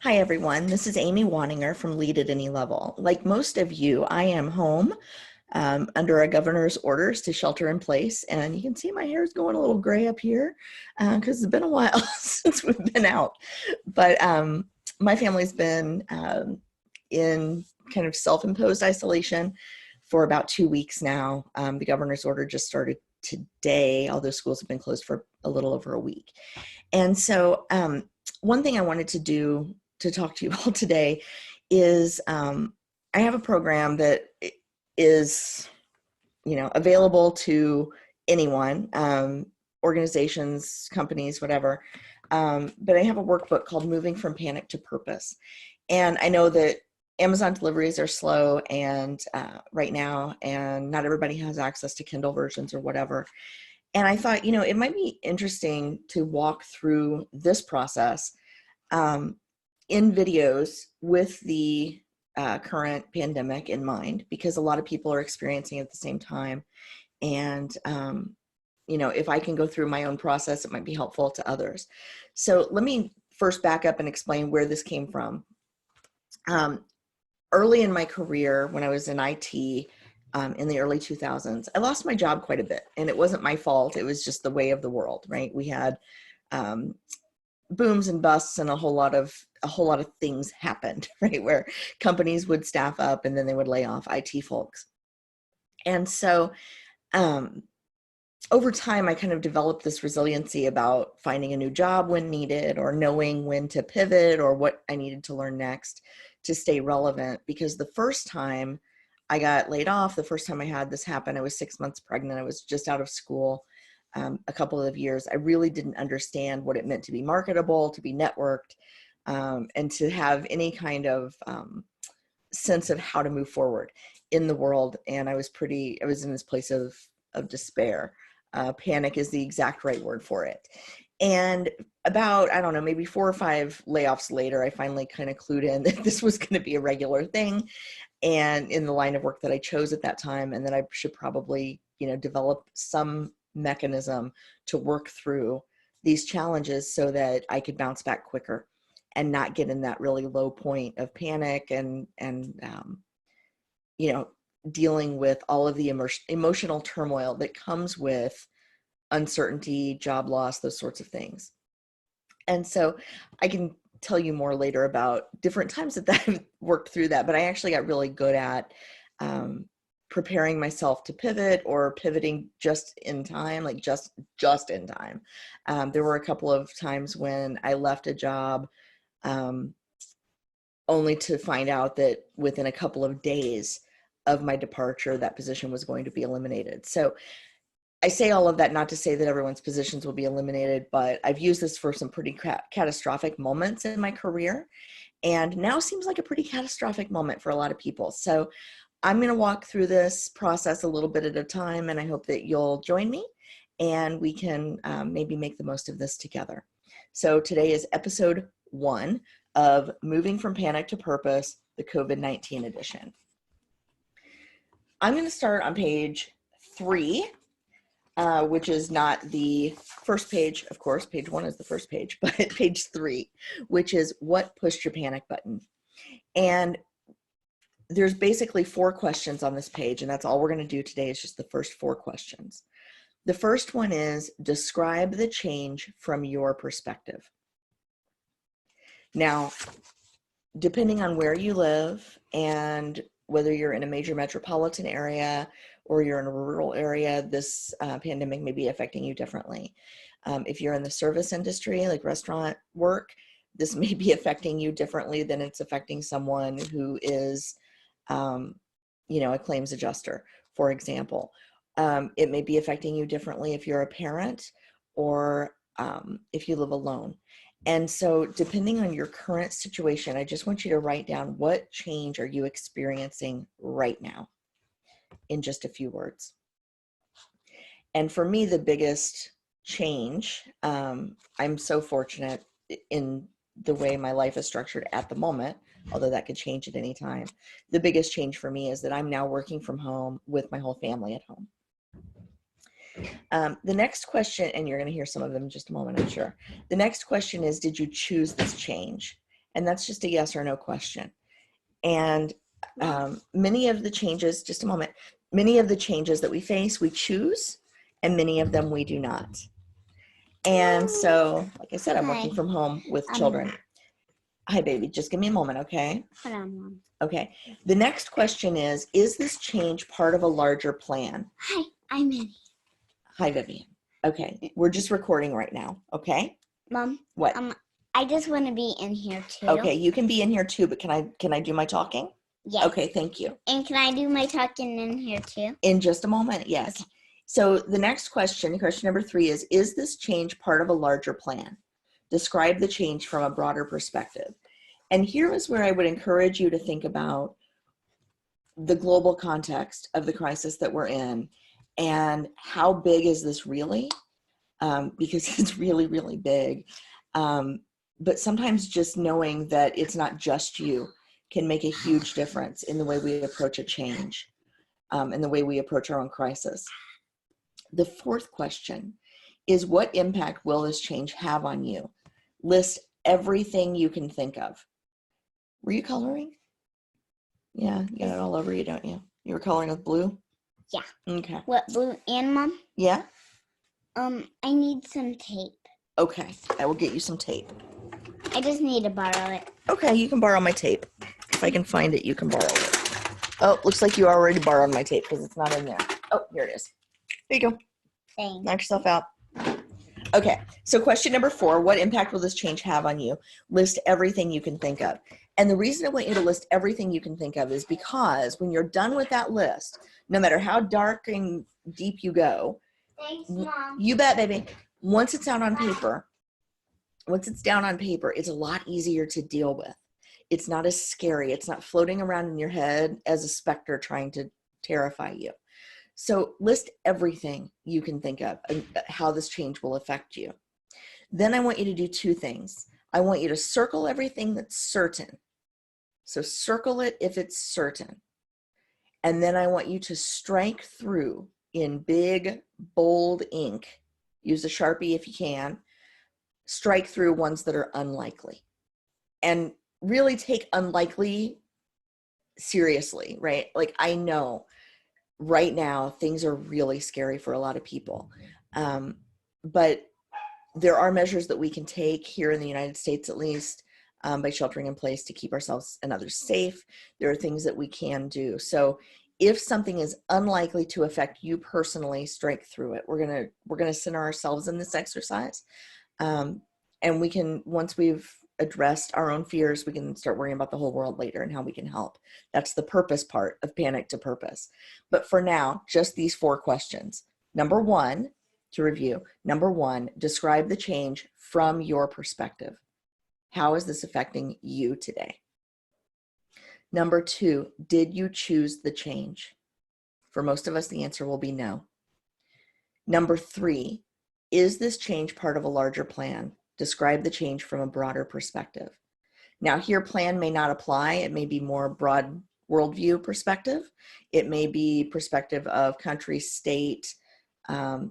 Hi, everyone. This is Amy Waninger from Lead at Any Level. Like most of you, I am home under a governor's orders to shelter in place. And you can see my hair is going a little gray up here because it's been a while since we've been out. But my family's been in kind of self-imposed isolation for about 2 weeks now. The governor's order just started today, although schools have been closed for a little over a week. And so one thing I wanted to do to talk to you all today is I have a program that is, available to anyone, organizations, companies, whatever. But I have a workbook called Moving from Panic to Purpose. And I know that Amazon deliveries are slow and right now, and not everybody has access to Kindle versions or whatever. And I thought, it might be interesting to walk through this process in videos with the current pandemic in mind, because a lot of people are experiencing it at the same time. And, if I can go through my own process, it might be helpful to others. So let me first back up and explain where this came from. Early in my career, when I was in IT, in the early 2000s, I lost my job quite a bit, and it wasn't my fault. It was just the way of the world, right? We had booms and busts, and a whole lot of things happened, right? Where companies would staff up and then they would lay off IT folks. And so over time, I kind of developed this resiliency about finding a new job when needed, or knowing when to pivot, or what I needed to learn next to stay relevant. Because the first time I got laid off, the first time I had this happen, I was 6 months pregnant. I was just out of school a couple of years. I really didn't understand what it meant to be marketable, to be networked, and to have any kind of sense of how to move forward in the world. And I was in this place of despair. Panic is the exact right word for it. And about, I don't know, maybe 4 or 5 layoffs later, I finally kind of clued in that this was going to be a regular thing, and in the line of work that I chose at that time, and that I should probably, develop some mechanism to work through these challenges so that I could bounce back quicker and not get in that really low point of panic and dealing with all of the emotional turmoil that comes with uncertainty, job loss, those sorts of things. And so I can tell you more later about different times that I've worked through that, but I actually got really good at preparing myself to pivot, or pivoting just in time, like just in time. There were a couple of times when I left a job only to find out that within a couple of days of my departure, that position was going to be eliminated. So I say all of that not to say that everyone's positions will be eliminated, but I've used this for some pretty catastrophic moments in my career. And now seems like a pretty catastrophic moment for a lot of people. So I'm going to walk through this process a little bit at a time, and I hope that you'll join me and we can maybe make the most of this together. So today is episode 1 of Moving from Panic to Purpose, the COVID-19 edition. I'm going to start on page 3, which is not the first page, of course. Page 1 is the first page, but page 3, which is what pushed your panic button. And there's basically 4 questions on this page, and that's all we're going to do today, is just the first 4 questions. The first one is, describe the change from your perspective. Now, depending on where you live and whether you're in a major metropolitan area or you're in a rural area, this pandemic may be affecting you differently. If you're in the service industry, like restaurant work, this may be affecting you differently than it's affecting someone who is, a claims adjuster, for example. It may be affecting you differently if you're a parent, or if you live alone. And so depending on your current situation, I just want you to write down, what change are you experiencing right now, in just a few words. And for me, the biggest change, I'm so fortunate in the way my life is structured at the moment, although that could change at any time. The biggest change for me is that I'm now working from home with my whole family at home. The next question, and you're going to hear some of them in just a moment, I'm sure. The next question is, did you choose this change? And that's just a yes or no question. And many of the changes, just a moment, many of the changes that we face, we choose, and many of them we do not. And so, like I said, I'm working from home with children. Hi, baby. Just give me a moment, okay? Hold on, Mom. Okay. The next question is this change part of a larger plan? Hi, I'm Minnie. Hi, Vivian. Okay. We're just recording right now, okay? Mom. What? I just want to be in here too. Okay, you can be in here too, but can I do my talking? Yes. Okay, thank you. And can I do my talking in here too? In just a moment, yes. Okay. So the next question number 3 is this change part of a larger plan? Describe the change from a broader perspective. And here is where I would encourage you to think about the global context of the crisis that we're in and how big is this really? Because it's really, really big. But sometimes just knowing that it's not just you can make a huge difference in the way we approach a change and the way we approach our own crisis. The 4th question is, what impact will this change have on you? List everything you can think of. Were you coloring? Yeah, you got it all over you, don't you? You were coloring with blue? Yeah. Okay. What, blue and Mom? Yeah? I need some tape. Okay, I will get you some tape. I just need to borrow it. Okay, you can borrow my tape. If I can find it, you can borrow it. Oh, looks like you already borrowed my tape because it's not in there. Oh, here it is. There you go. Thanks. Knock yourself out. Okay, so question number 4, what impact will this change have on you? List everything you can think of. And the reason I want you to list everything you can think of is because when you're done with that list, no matter how dark and deep you go, Thanks, Mom. You bet, baby. Once it's out on paper, once it's down on paper, it's a lot easier to deal with. It's not as scary. It's not floating around in your head as a specter trying to terrify you. So list everything you can think of and how this change will affect you. Then I want you to do 2 things. I want you to circle everything that's certain. So circle it if it's certain. And then I want you to strike through in big, bold ink. Use a Sharpie if you can. Strike through ones that are unlikely. And really take unlikely seriously, right? Like, I know right now things are really scary for a lot of people. But there are measures that we can take here in the United States, at least, by sheltering in place to keep ourselves and others safe. There are things that we can do. So if something is unlikely to affect you personally, strike through it. We're gonna center ourselves in this exercise. And we can, once we've addressed our own fears, we can start worrying about the whole world later and how we can help. That's the purpose part of Panic to Purpose. But for now, just these 4 questions. Number 1, to review, number 1, describe the change from your perspective. How is this affecting you today? Number 2, did you choose the change? For most of us, the answer will be no. Number 3, is this change part of a larger plan? Describe the change from a broader perspective. Now, here, plan may not apply. It may be more broad worldview perspective. It may be perspective of country, state,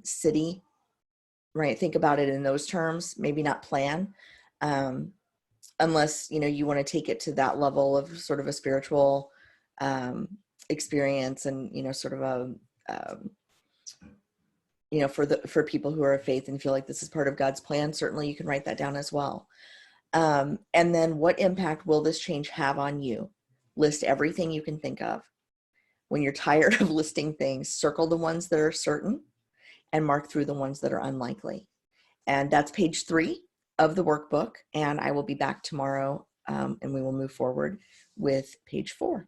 city, right? Think about it in those terms, maybe not plan. Unless, you want to take it to that level of sort of a spiritual experience and, sort of a, for people who are of faith and feel like this is part of God's plan, certainly you can write that down as well. And then what impact will this change have on you? List everything you can think of. When you're tired of listing things, circle the ones that are certain and mark through the ones that are unlikely. And that's page 3 of the workbook. And I will be back tomorrow and we will move forward with page 4.